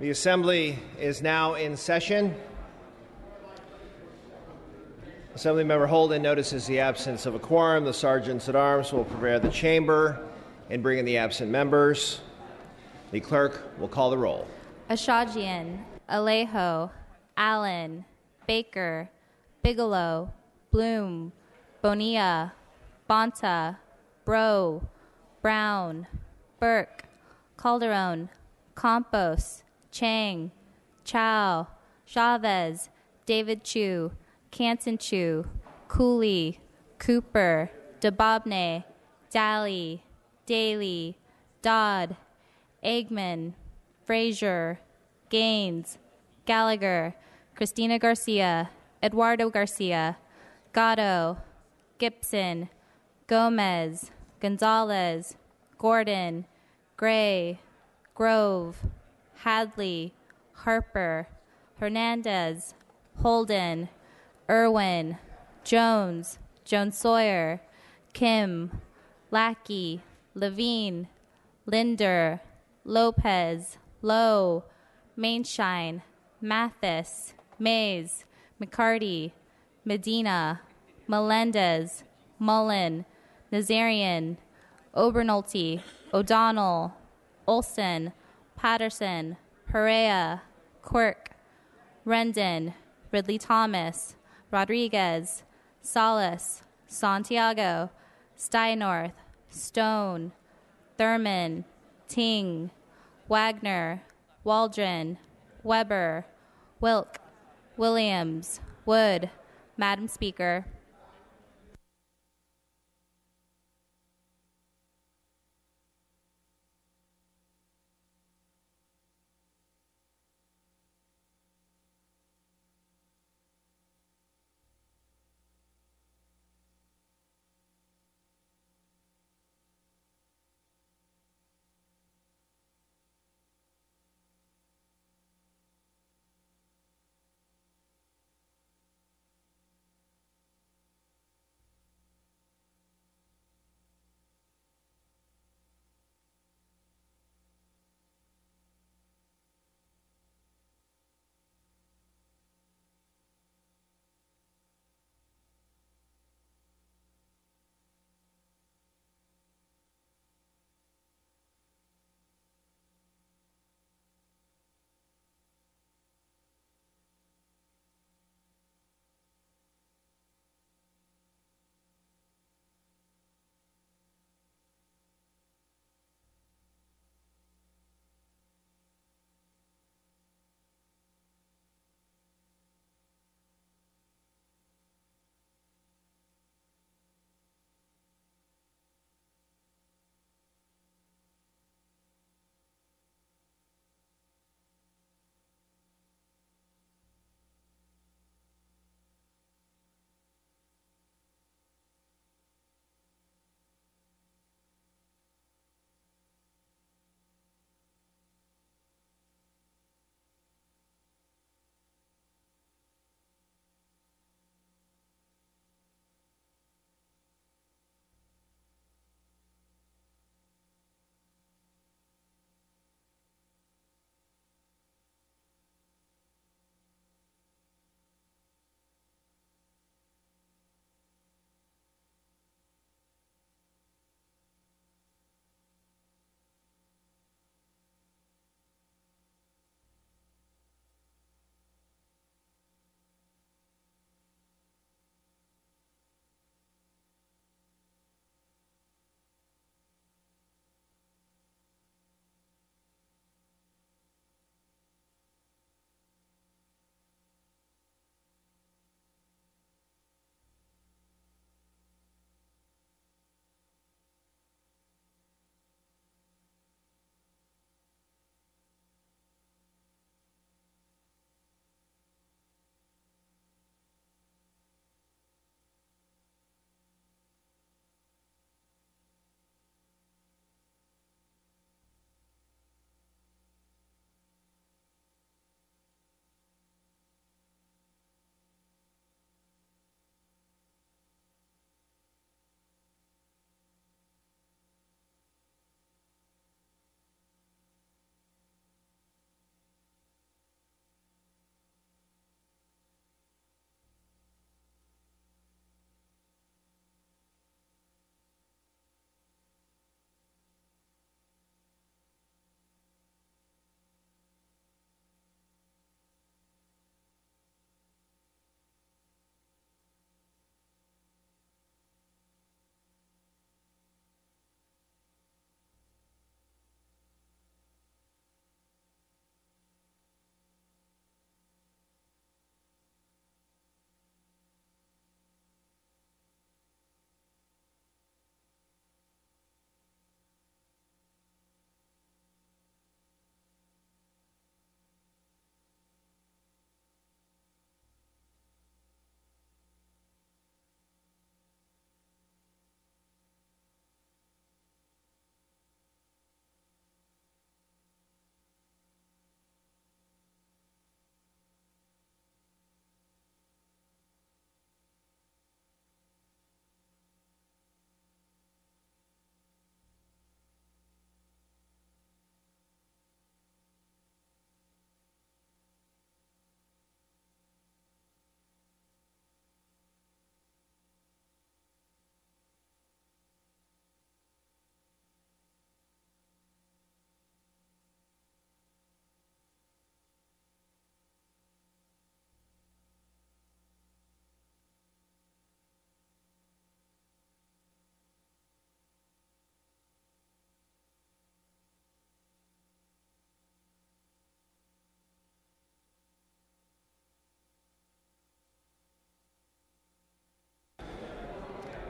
The Assembly is now in session. Assemblymember Holden notices the absence of a quorum. The sergeants at arms will prepare the chamber and bring in the absent members. The clerk will call the roll. Ashajian, Alejo, Allen, Baker, Bigelow, Bloom, Bonilla, Bonta, Bro, Brown, Burke, Calderon, Campos, Chang, Chow, Chavez, David Chu, Canton Chu, Cooley, Cooper, DeBobne, Daly, Daly, Dodd, Eggman, Frazier, Gaines, Gallagher, Christina Garcia, Eduardo Garcia, Gatto, Gibson, Gomez, Gonzalez, Gordon, Gray, Grove, Hadley, Harper, Hernandez, Holden, Irwin, Jones, Jones Sawyer, Kim, Lackey, Levine, Linder, Lopez, Lowe, Mainshine, Mathis, Mays, McCarty, Medina, Melendez, Mullen, Nazarian, Obernolte, O'Donnell, Olson, Patterson, Perea, Quirk, Rendon, Ridley Thomas, Rodriguez, Salas, Santiago, Steinorth, Stone, Thurman, Ting, Wagner, Waldron, Weber, Wilk, Williams, Wood. Madam Speaker.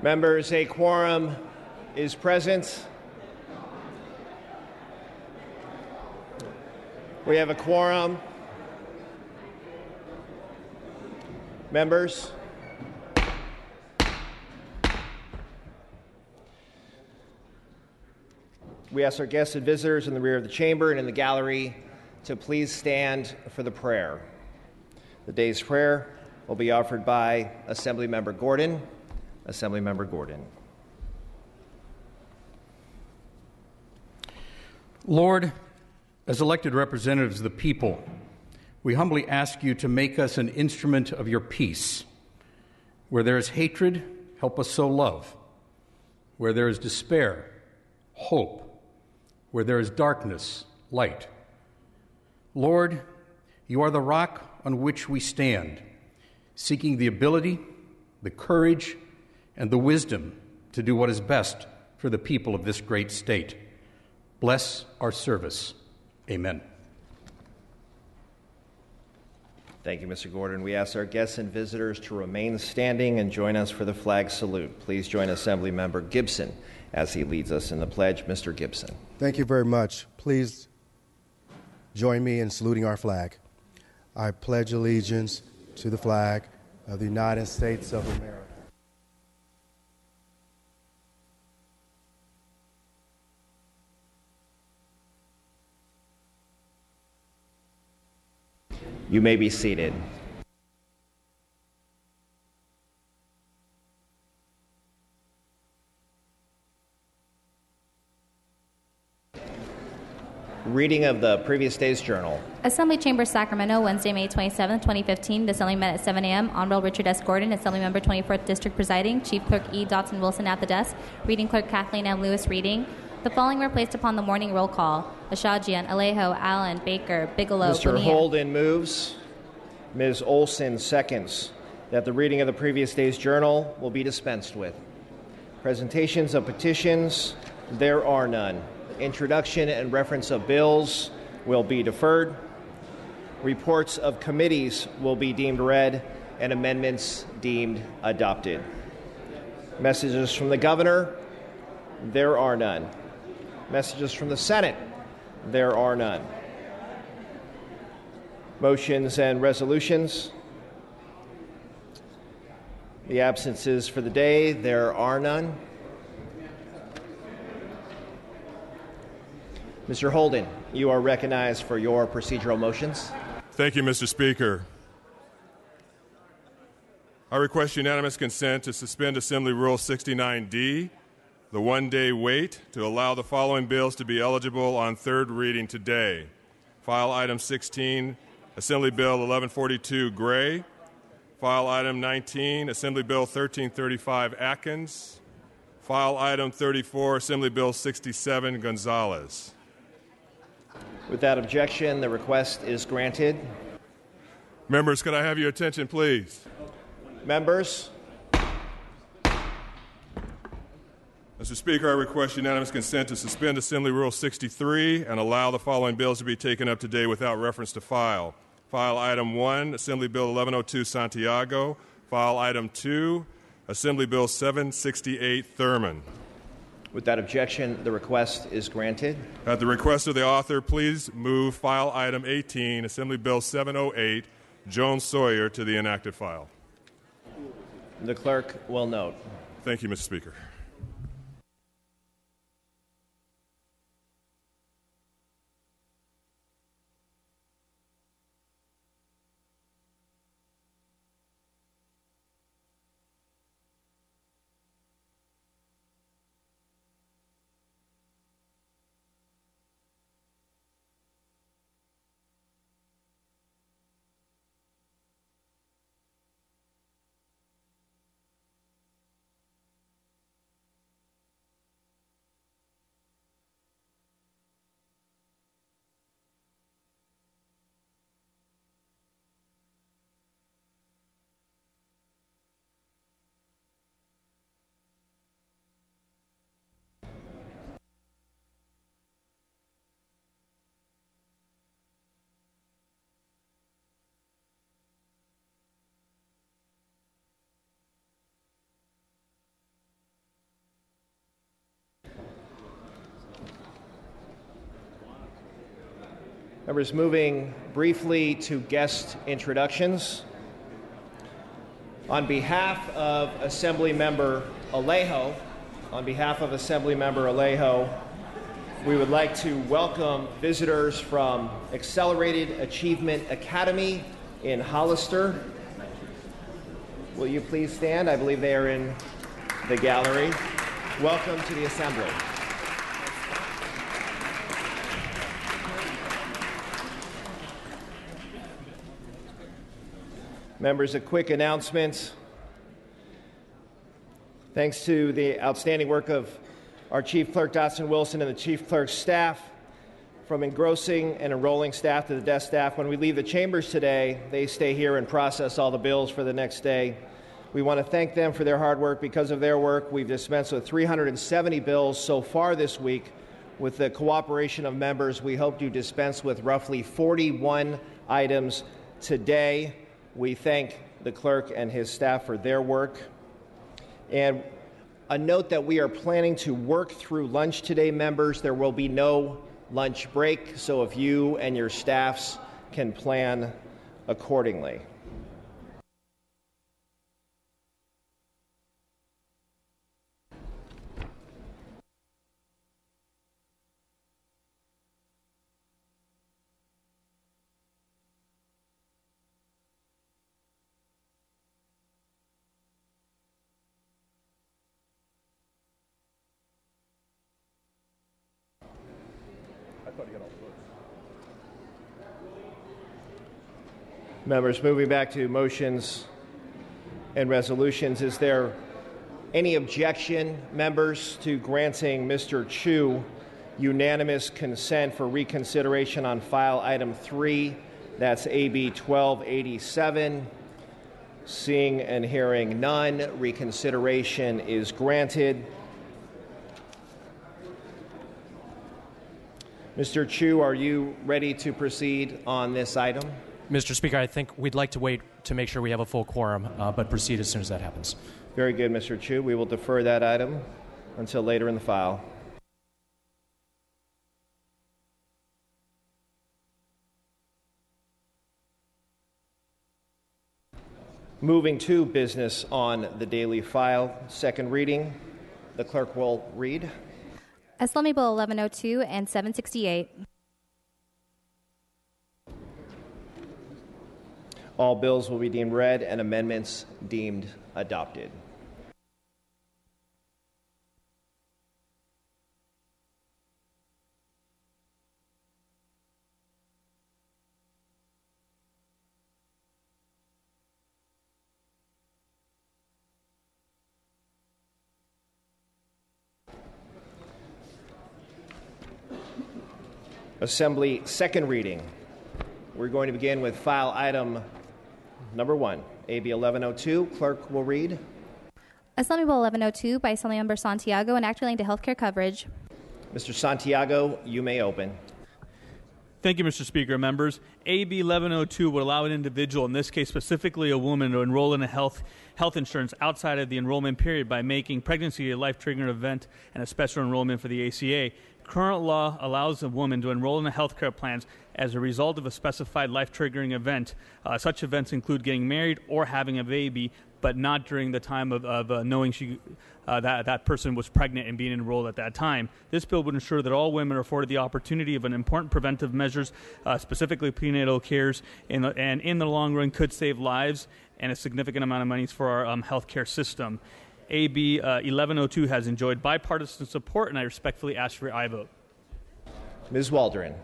Members, a quorum is present. We have a quorum. Members, we ask our guests and visitors in the rear of the chamber and in the gallery to please stand for the prayer. The day's prayer will be offered by Assemblymember Gordon. Assemblymember Gordon. Lord, as elected representatives of the people, we humbly ask you to make us an instrument of your peace. Where there is hatred, help us sow love. Where there is despair, hope. Where there is darkness, light. Lord, you are the rock on which we stand, seeking the ability, the courage, and the wisdom to do what is best for the people of this great state. Bless our service. Amen. Thank you, Mr. Gordon. We ask our guests and visitors to remain standing and join us for the flag salute. Please join Assemblymember Gibson as he leads us in the pledge. Mr. Gibson. Thank you very much. Please join me in saluting our flag. I pledge allegiance to the flag of the United States of America. You may be seated. Reading of the previous day's journal. Assembly Chamber, Sacramento, Wednesday, May 27, 2015. The Assembly met at 7 a.m. Honorable Richard S. Gordon, Assemblymember 24th District presiding. Chief Clerk E. Dotson Wilson at the desk. Reading Clerk Kathleen M. Lewis reading. The following were placed upon the morning roll call. Ashajian, Alejo, Allen, Baker, Bigelow, Mr. Bonilla. Holden moves. Ms. Olson seconds that the reading of the previous day's journal will be dispensed with. Presentations of petitions, there are none. Introduction and reference of bills will be deferred. Reports of committees will be deemed read and amendments deemed adopted. Messages from the governor, there are none. Messages from the Senate, there are none. Motions and resolutions. The absences for the day, there are none. Mr. Holden, you are recognized for your procedural motions. Thank you, Mr. Speaker. I request unanimous consent to suspend Assembly Rule 69D, the one-day wait, to allow the following bills to be eligible on third reading today. File Item 16, Assembly Bill 1142, Gray. File Item 19, Assembly Bill 1335, Atkins. File Item 34, Assembly Bill 67, Gonzalez. Without objection, the request is granted. Members, could I have your attention, please? Members. Mr. Speaker, I request unanimous consent to suspend Assembly Rule 63 and allow the following bills to be taken up today without reference to file. File Item 1, Assembly Bill 1102, Santiago. File Item 2, Assembly Bill 768, Thurman. Without objection, the request is granted. At the request of the author, please move File Item 18, Assembly Bill 708, Jones-Sawyer, to the inactive file. The clerk will note. Thank you, Mr. Speaker. Members, moving briefly to guest introductions. On behalf of Assembly Member Alejo, we would like to welcome visitors from Accelerated Achievement Academy in Hollister. Will you please stand? I believe they are in the gallery. Welcome to the Assembly. Members, a quick announcement. Thanks to the outstanding work of our Chief Clerk, Dotson Wilson, and the Chief Clerk's staff, from engrossing and enrolling staff to the desk staff, when we leave the chambers today, they stay here and process all the bills for the next day. We want to thank them for their hard work. Because of their work, we've dispensed with 370 bills so far this week. With the cooperation of members, we hope to dispense with roughly 41 items today. We thank the clerk and his staff for their work. And a note that we are planning to work through lunch today, members. There will be no lunch break, so if you and your staffs can plan accordingly. Members, moving back to motions and resolutions, is there any objection, members, to granting Mr. Chu unanimous consent for reconsideration on file item 3? That's AB 1287. Seeing and hearing none, reconsideration is granted. Mr. Chu, are you ready to proceed on this item? Mr. Speaker, I think we'd like to wait to make sure we have a full quorum, but proceed as soon as that happens. Very good, Mr. Chu. We will defer that item until later in the file. Moving to business on the daily file, second reading. The clerk will read. Assembly Bill 1102 and 768. All bills will be deemed read and amendments deemed adopted. Assembly second reading. We're going to begin with file item number 1, AB 1102. Clerk will read. Assembly Bill 1102 by Assemblymember Santiago enacting relating to healthcare coverage. Mr. Santiago, you may open. Thank you, Mr. Speaker. Members, AB 1102 would allow an individual, in this case specifically a woman, to enroll in a health insurance outside of the enrollment period by making pregnancy a life-triggering event and a special enrollment for the ACA. Current law allows a woman to enroll in a health care plan as a result of a specified life-triggering event. Such events include getting married or having a baby, but not during the time of knowing that person was pregnant and being enrolled at that time. This bill would ensure that all women are afforded the opportunity of an important preventive measures, specifically prenatal cares, and in the long run could save lives and a significant amount of money for our healthcare system. AB 1102 has enjoyed bipartisan support, and I respectfully ask for your aye vote. Ms. Waldron.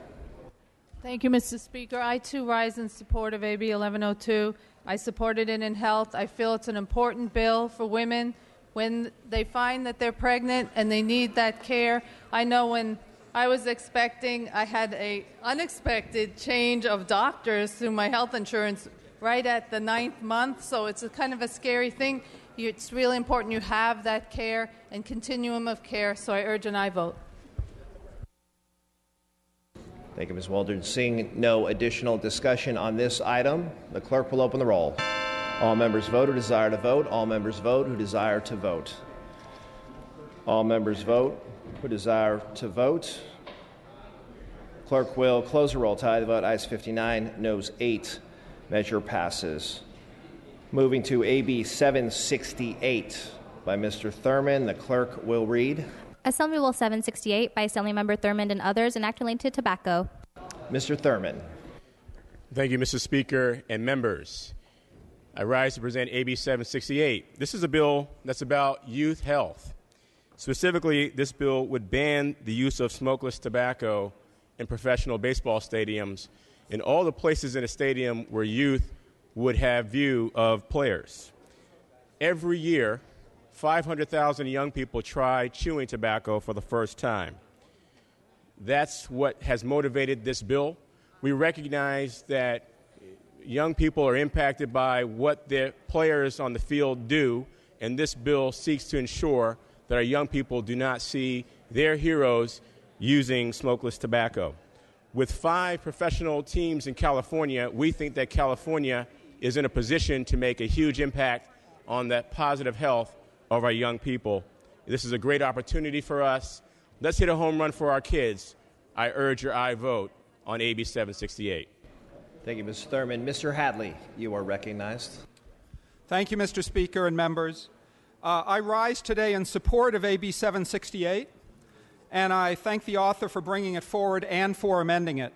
Thank you, Mr. Speaker. I, too, rise in support of AB 1102. I supported it in health. I feel it's an important bill for women when they find that they're pregnant and they need that care. I know when I was expecting, I had an unexpected change of doctors through my health insurance right at the 9th month, so it's a kind of a scary thing. It's really important you have that care and continuum of care, so I urge an aye vote. Thank you, Ms. Waldron. Seeing no additional discussion on this item, the clerk will open the roll. All members vote who desire to vote. All members vote who desire to vote. All members vote who desire to vote. Clerk will close the roll. Tie the vote. Ayes 59, noes 8. Measure passes. Moving to AB 768 by Mr. Thurman. The clerk will read. Assembly Rule 768 by Assemblymember Thurmond and others, and act related to tobacco. Mr. Thurman. Thank you, Mr. Speaker and members. I rise to present AB 768. This is a bill that's about youth health. Specifically, this bill would ban the use of smokeless tobacco in professional baseball stadiums and all the places in a stadium where youth would have view of players. Every year, 500,000 young people try chewing tobacco for the first time. That's what has motivated this bill. We recognize that young people are impacted by what their players on the field do, and this bill seeks to ensure that our young people do not see their heroes using smokeless tobacco. With 5 professional teams in California, we think that California is in a position to make a huge impact on the positive health of our young people. This is a great opportunity for us. Let's hit a home run for our kids. I urge your aye vote on AB 768. Thank you, Mr. Thurman. Mr. Hadley, you are recognized. Thank you, Mr. Speaker and members. I rise today in support of AB 768, and I thank the author for bringing it forward and for amending it.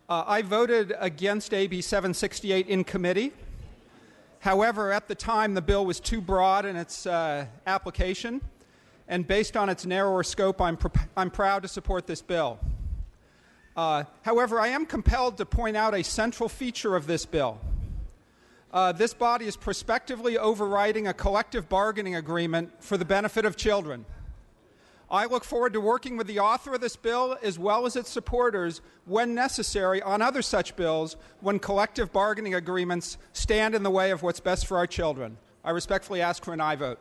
I voted against AB 768 in committee. However, at the time, the bill was too broad in its application, and based on its narrower scope, I'm proud to support this bill. However, I am compelled to point out a central feature of this bill. This body is prospectively overriding a collective bargaining agreement for the benefit of children. I look forward to working with the author of this bill as well as its supporters when necessary on other such bills when collective bargaining agreements stand in the way of what's best for our children. I respectfully ask for an aye vote.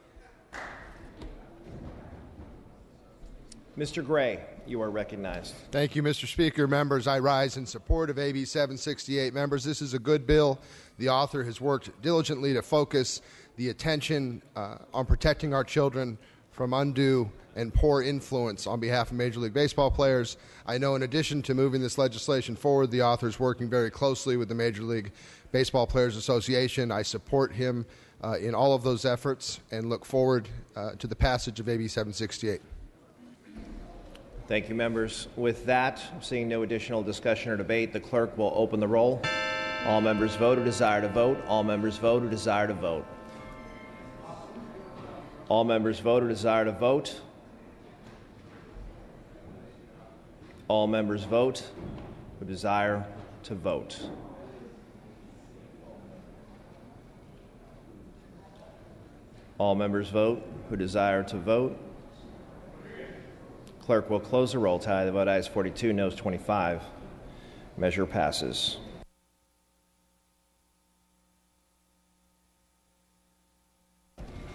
Mr. Gray, you are recognized. Thank you, Mr. Speaker. Members, I rise in support of AB 768. Members, this is a good bill. The author has worked diligently to focus the attention on protecting our children from undue and poor influence on behalf of Major League Baseball players. I know in addition to moving this legislation forward, the author is working very closely with the Major League Baseball Players Association. I support him in all of those efforts and look forward to the passage of AB 768. Thank you, members. With that, seeing no additional discussion or debate, the clerk will open the roll. All members vote who desire to vote. All members vote who desire to vote. All members vote who desire to vote. All members vote who desire to vote. All members vote who desire to vote. Clerk will close the roll. Tie the vote. Ayes 42, noes 25. Measure passes.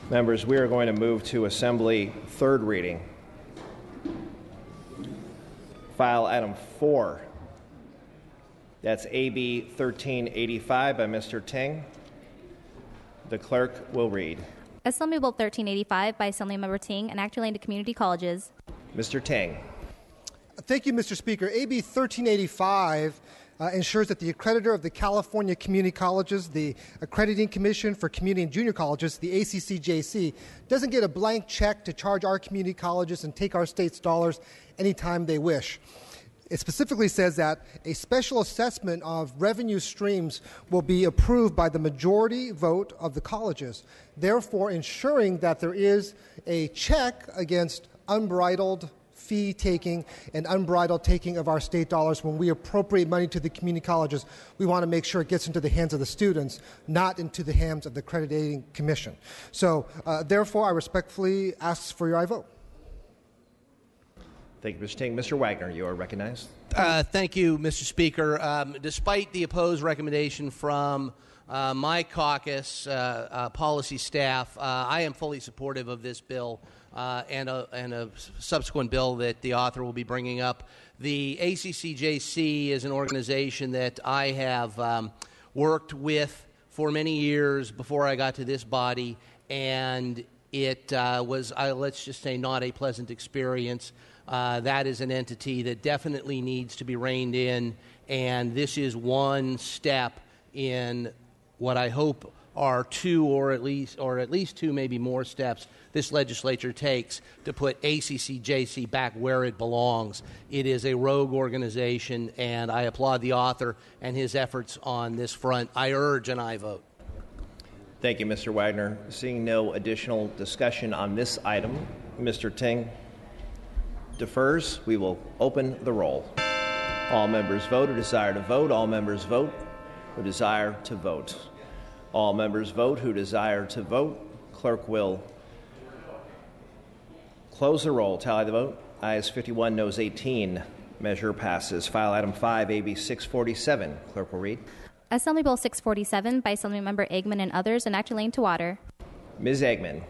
Members, we are going to move to Assembly third reading. File item 4. That's AB 1385 by Mr. Ting. The clerk will read. Assembly Bill 1385 by Assemblymember Ting, and act relating to community colleges. Mr. Ting. Thank you, Mr. Speaker. AB 1385 ensures that the accreditor of the California Community Colleges, the Accrediting Commission for Community and Junior Colleges, the ACCJC, doesn't get a blank check to charge our community colleges and take our state's dollars anytime they wish. It specifically says that a special assessment of revenue streams will be approved by the majority vote of the colleges, therefore ensuring that there is a check against unbridled fee-taking and unbridled taking of our state dollars. When we appropriate money to the community colleges, we want to make sure it gets into the hands of the students, not into the hands of the accrediting commission. So, therefore, I respectfully ask for your aye vote. Thank you, Mr. Ting. Mr. Wagner, you are recognized. Thank you, Mr. Speaker. Despite the opposed recommendation from my caucus policy staff, I am fully supportive of this bill and a subsequent bill that the author will be bringing up. The ACCJC is an organization that I have worked with for many years before I got to this body, and it was, let's just say, not a pleasant experience. That is an entity that definitely needs to be reined in, and this is one step in what I hope are two or at least two, maybe more steps this legislature takes to put ACCJC back where it belongs. It is a rogue organization, and I applaud the author and his efforts on this front. I urge an aye vote. Thank you, Mr. Wagner. Seeing no additional discussion on this item, Mr. Ting defers. We will open the roll. All members vote who desire to vote. All members vote who desire to vote. All members vote who desire to vote. Clerk will close the roll. Tally the vote. Ayes 51, noes 18. Measure passes. File item 5, AB 647. Clerk will read. Assembly Bill 647 by Assemblymember Eggman and others, enacted into water. Ms. Eggman.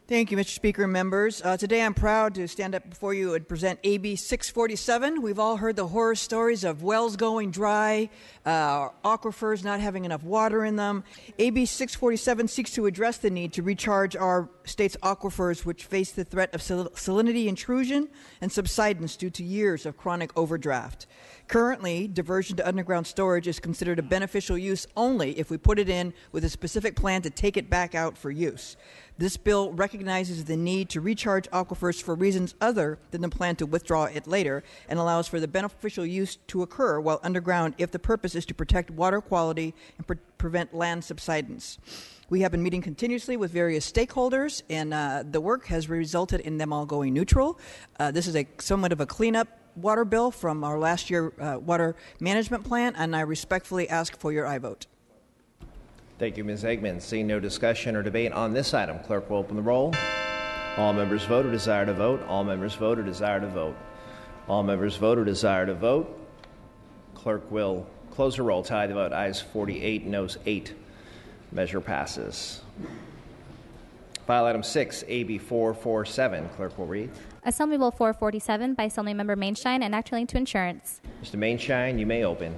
Thank you, Mr. Speaker and members. Today I'm proud to stand up before you and present AB 647. We've all heard the horror stories of wells going dry, aquifers not having enough water in them. AB 647 seeks to address the need to recharge our state's aquifers, which face the threat of salinity intrusion and subsidence due to years of chronic overdraft. Currently, diversion to underground storage is considered a beneficial use only if we put it in with a specific plan to take it back out for use. This bill recognizes the need to recharge aquifers for reasons other than the plan to withdraw it later, and allows for the beneficial use to occur while underground if the purpose is to protect water quality and prevent land subsidence. We have been meeting continuously with various stakeholders, and the work has resulted in them all going neutral. This is somewhat of a cleanup water bill from our last year water management plan, and I respectfully ask for your aye vote. Thank you, Ms. Eggman. Seeing no discussion or debate on this item, clerk will open the roll. All members vote who desire to vote. All members vote who desire to vote. All members vote who desire to vote. Clerk will close the roll. Tally the vote. Ayes 48, noes 8. Measure passes. File item 6, AB 447. Clerk will read. Assembly Bill 447 by Assemblymember Mainshine, enacted into insurance. Mr. Mainshine, you may open.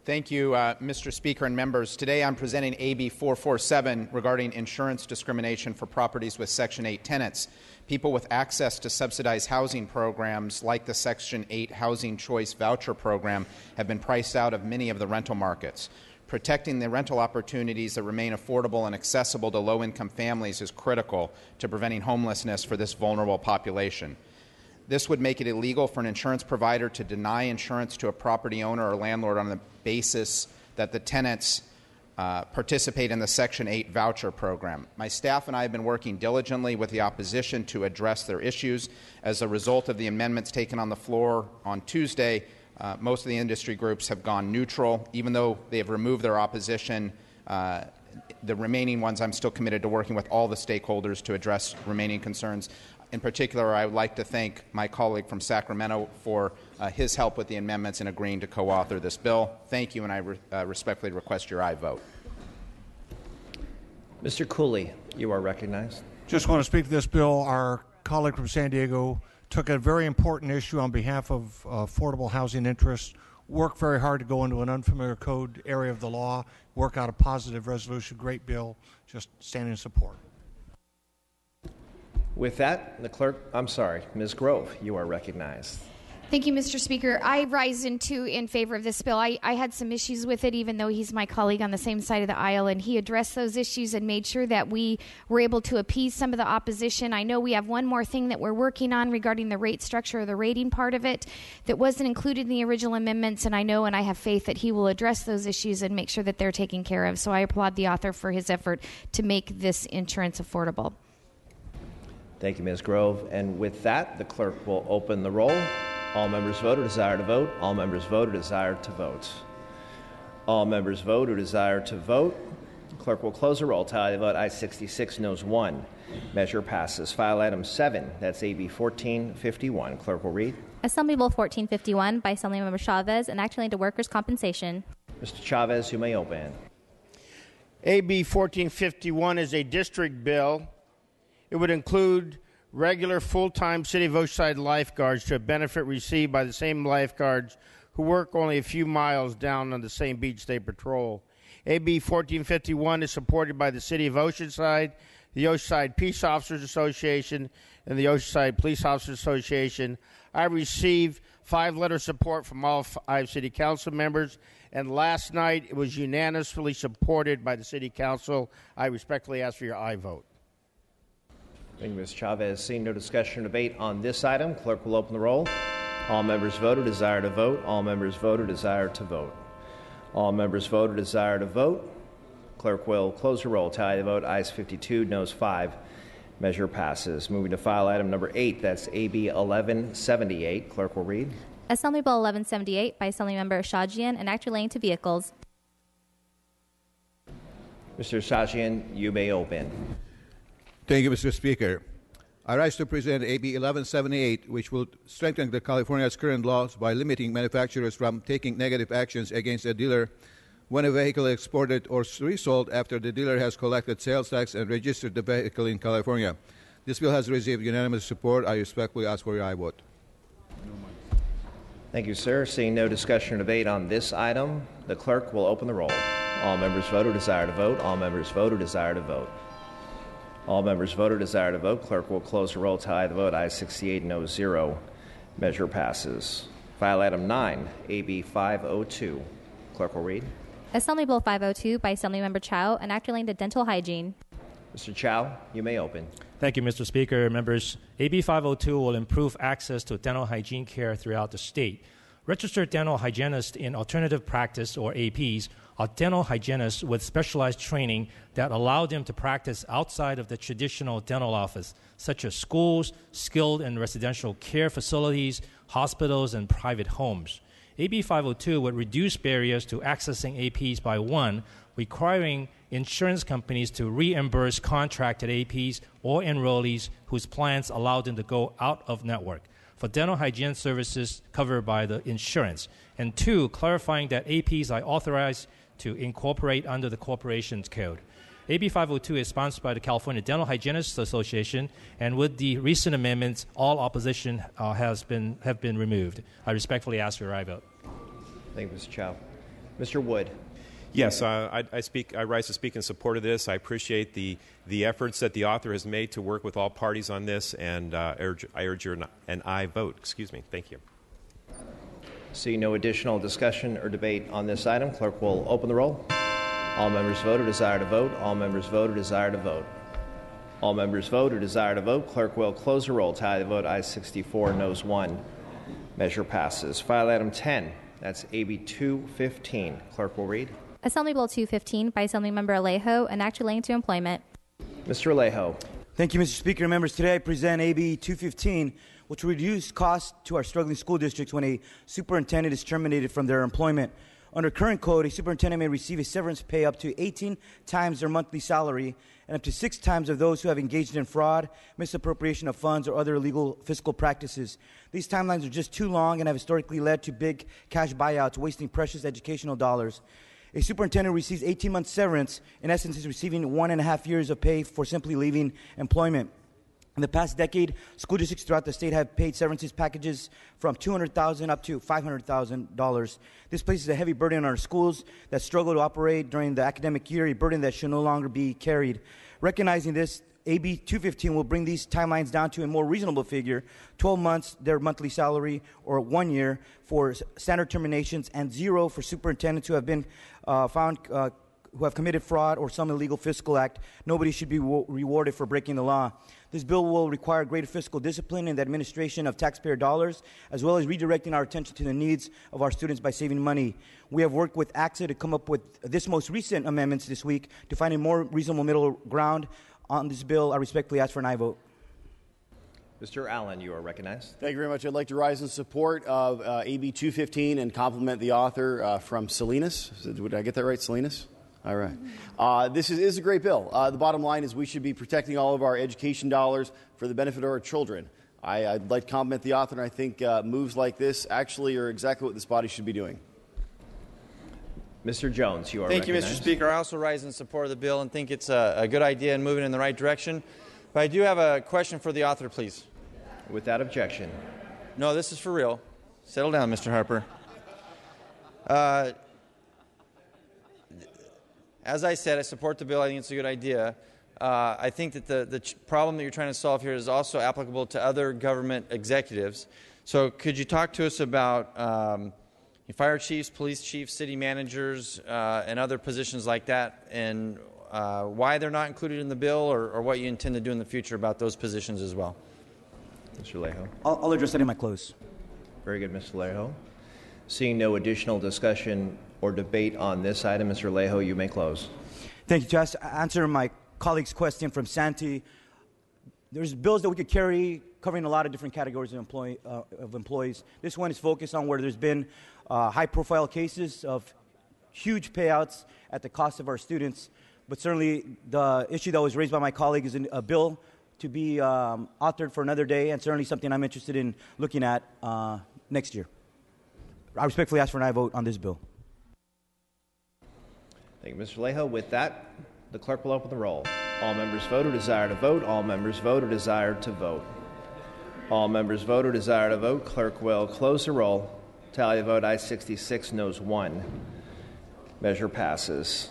Thank you, Mr. Speaker and members. Today I'm presenting AB 447 regarding insurance discrimination for properties with Section 8 tenants. People with access to subsidized housing programs like the Section 8 Housing Choice Voucher Program have been priced out of many of the rental markets. Protecting the rental opportunities that remain affordable and accessible to low-income families is critical to preventing homelessness for this vulnerable population. This would make it illegal for an insurance provider to deny insurance to a property owner or landlord on the basis that the tenants participate in the Section 8 voucher program. My staff and I have been working diligently with the opposition to address their issues. As a result of the amendments taken on the floor on Tuesday, most of the industry groups have gone neutral. Even though they have removed their opposition, the remaining ones, I'm still committed to working with all the stakeholders to address remaining concerns. In particular, I would like to thank my colleague from Sacramento for his help with the amendments and agreeing to co-author this bill. Thank you, and I respectfully request your aye vote. Mr. Cooley, you are recognized. Just want to speak to this bill. Our colleague from San Diego took a very important issue on behalf of affordable housing interests, worked very hard to go into an unfamiliar code area of the law, work out a positive resolution. Great bill. Just stand in support. With that, Ms. Grove, you are recognized. Thank you, Mr. Speaker. I rise in favor of this bill. I had some issues with it, even though he's my colleague on the same side of the aisle, and he addressed those issues and made sure that we were able to appease some of the opposition. I know we have one more thing that we're working on regarding the rate structure or the rating part of it that wasn't included in the original amendments, and I know and I have faith that he will address those issues and make sure that they're taken care of. So I applaud the author for his effort to make this insurance affordable. Thank you, Ms. Grove. And with that, the clerk will open the roll. All members vote who desire to vote. All members vote who desire to vote. All members vote who desire to vote. Clerk will close the roll. Tally the vote. Ayes 66, noes 1. Measure passes. File item 7. That's AB 1451. Clerk will read. Assembly Bill 1451 by Assemblymember Chavez, enacted into workers' compensation. Mr. Chavez, you may open. AB 1451 is a district bill. It would include regular full-time City of Oceanside lifeguards to a benefit received by the same lifeguards who work only a few miles down on the same beach they patrol. AB 1451 is supported by the City of Oceanside, the Oceanside Peace Officers Association, and the Oceanside Police Officers Association. I received 5 letters of support from all 5 city council members, and last night it was unanimously supported by the city council. I respectfully ask for your aye vote. Thank you, Ms. Chavez. Seeing no discussion or debate on this item, clerk will open the roll. All members vote or desire to vote. All members vote or desire to vote. All members vote or desire to vote. Clerk will close the roll. Tally the vote. Ayes 52, noes 5. Measure passes. Moving to file item number 8. That's AB 1178. Clerk will read. Assembly Bill 1178 by Assemblymember Shajian, an act relating to vehicles. Mr. Shajian, you may open. Thank you, Mr. Speaker. I rise to present AB 1178, which will strengthen California's current laws by limiting manufacturers from taking negative actions against a dealer when a vehicle is exported or resold after the dealer has collected sales tax and registered the vehicle in California. This bill has received unanimous support. I respectfully ask for your aye vote. Thank you, sir. Seeing no discussion or debate on this item, the clerk will open the roll. All members vote or desire to vote. All members vote or desire to vote. All members vote or desire to vote. Clerk will close the roll. Tally the vote. Ayes 68, no 0. Measure passes. File item 9, AB 502. Clerk will read. Assembly Bill 502 by Assemblymember Chow, an act relating to dental hygiene. Mr. Chow, you may open. Thank you, Mr. Speaker. Members, AB 502 will improve access to dental hygiene care throughout the state. Registered dental hygienists in alternative practice, or APs, are dental hygienists with specialized training that allow them to practice outside of the traditional dental office, such as schools, skilled and residential care facilities, hospitals, and private homes. AB 502 would reduce barriers to accessing APs by 1, requiring insurance companies to reimburse contracted APs or enrollees whose plans allow them to go out of network for dental hygiene services covered by the insurance, and 2, clarifying that APs are authorized to incorporate under the Corporations Code. AB 502 is sponsored by the California Dental Hygienists Association, and with the recent amendments, all opposition have been removed. I respectfully ask for your aye vote. Thank you, Mr. Chow. Mr. Wood. Yes, I rise to speak in support of this. I appreciate the efforts that the author has made to work with all parties on this, and I urge an aye vote. Excuse me. Thank you. Seeing no additional discussion or debate on this item, clerk will open the roll. All members vote or desire to vote. All members vote or desire to vote. All members vote or desire to vote. Clerk will close the roll. Tally the vote. Ayes 64, noes 1. Measure passes. File item 10. That's AB 215. Clerk will read. Assembly Bill 215 by Assemblymember Alejo, an act relating to employment. Mr. Alejo. Thank you, Mr. Speaker. Members, today I present AB 215, which will reduce costs to our struggling school districts when a superintendent is terminated from their employment. Under current code, a superintendent may receive a severance pay up to 18 times their monthly salary and up to 6 times of those who have engaged in fraud, misappropriation of funds, or other illegal fiscal practices. These timelines are just too long and have historically led to big cash buyouts, wasting precious educational dollars. A superintendent receives 18 months severance. In essence, is receiving 1.5 years of pay for simply leaving employment. In the past decade, school districts throughout the state have paid severances packages from $200,000 up to $500,000. This places a heavy burden on our schools that struggle to operate during the academic year, a burden that should no longer be carried. Recognizing this, AB 215 will bring these timelines down to a more reasonable figure, 12 months their monthly salary, or 1 year for standard terminations, and 0 for superintendents who have been found who have committed fraud or some illegal fiscal act. Nobody should be rewarded for breaking the law. This bill will require greater fiscal discipline in the administration of taxpayer dollars, as well as redirecting our attention to the needs of our students by saving money. We have worked with AXA to come up with this most recent amendments this week to find a more reasonable middle ground on this bill. I respectfully ask for an aye vote. Mr. Allen, you are recognized. Thank you very much. I'd like to rise in support of AB 215 and compliment the author from Salinas. Did I get that right, Salinas? All right. This is a great bill. The bottom line is we should be protecting all of our education dollars for the benefit of our children. I'd like to compliment the author, and I think moves like this actually are exactly what this body should be doing. Mr. Jones, you are Thank you, recognized. Mr. Speaker. I also rise in support of the bill and think it's a good idea and moving in the right direction. But I do have a question for the author, please. Without objection. No, this is for real. Settle down, Mr. Harper. As I said, I support the bill. I think it's a good idea. I think that the problem that you're trying to solve here is also applicable to other government executives. So could you talk to us about fire chiefs, police chiefs, city managers, and other positions like that, and why they're not included in the bill, or what you intend to do in the future about those positions as well? Mr. Alejo. I'll address that in my close. Very good, Mr. Alejo. Seeing no additional discussion or debate on this item, Mr. Alejo, you may close. Thank you. To answer my colleague's question from Santi, there's bills that we could carry covering a lot of different categories of employees. This one is focused on where there's been high-profile cases of huge payouts at the cost of our students. But certainly the issue that was raised by my colleague is a bill to be authored for another day, and certainly something I'm interested in looking at next year. I respectfully ask for an aye vote on this bill. Thank you, Mr. Alejo. With that, the clerk will open the roll. All members vote or desire to vote. All members vote or desire to vote. All members vote or desire to vote. Clerk will close the roll. Tally the vote. Aye 66, noes 1. Measure passes.